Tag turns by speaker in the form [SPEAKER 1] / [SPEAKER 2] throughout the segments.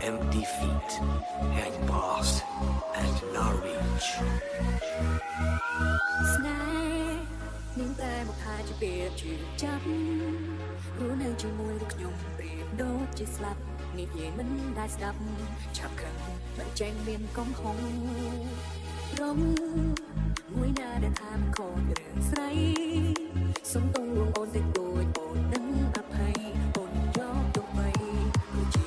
[SPEAKER 1] empty feet hang boss and Norwich
[SPEAKER 2] ស្នេហ៍នាងតែមកថាជាពាក្យជឿចាប់ព្រោះនៅជាមួយនឹងខ្ញុំប្រៀបដូចជាស្លាប់និយាយមិនដែលស្ដាប់ឆាប់ខឹងមិនចេញមានកំហុសរំមួយណាដែលថាមិនខុសរឿងស្រីសុំទងលួងអូនតិចតួចអូននឹងអភ័យអូនយកទុកបីគឺជា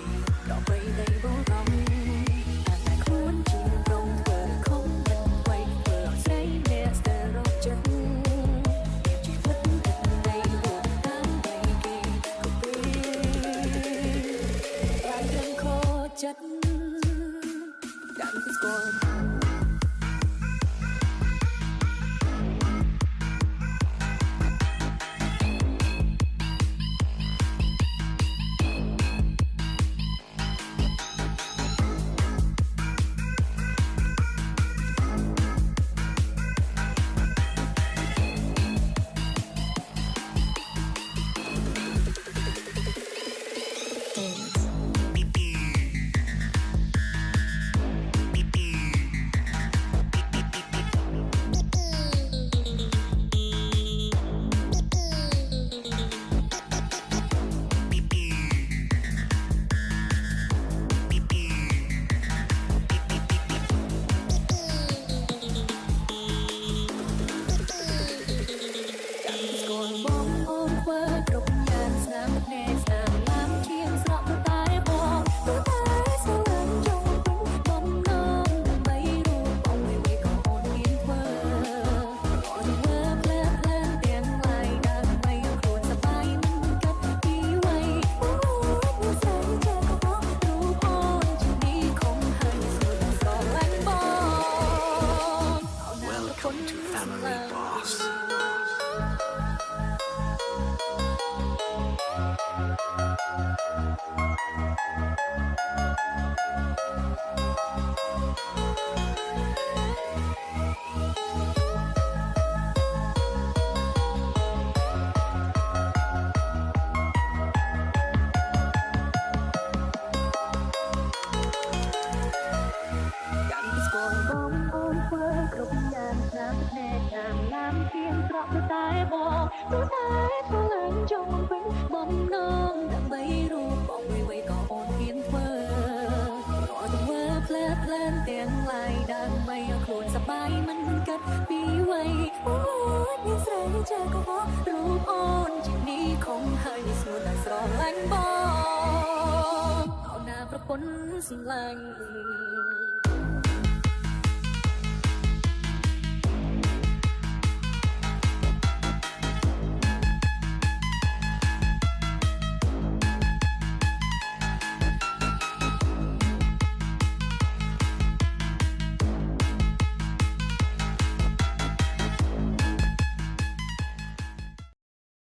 [SPEAKER 2] ដល់បីនៃបរំតែខ្លួនជារងធ្វើខំមិនໄວធ្វើឲ្យស្រីអ្នកស្ទើររកចិត្តជីវិតនៃខ្លួនតាមបីគេក៏ពេលបានដឹងខកចិត្តចាំពីស្គាល់ស្រឡាញ់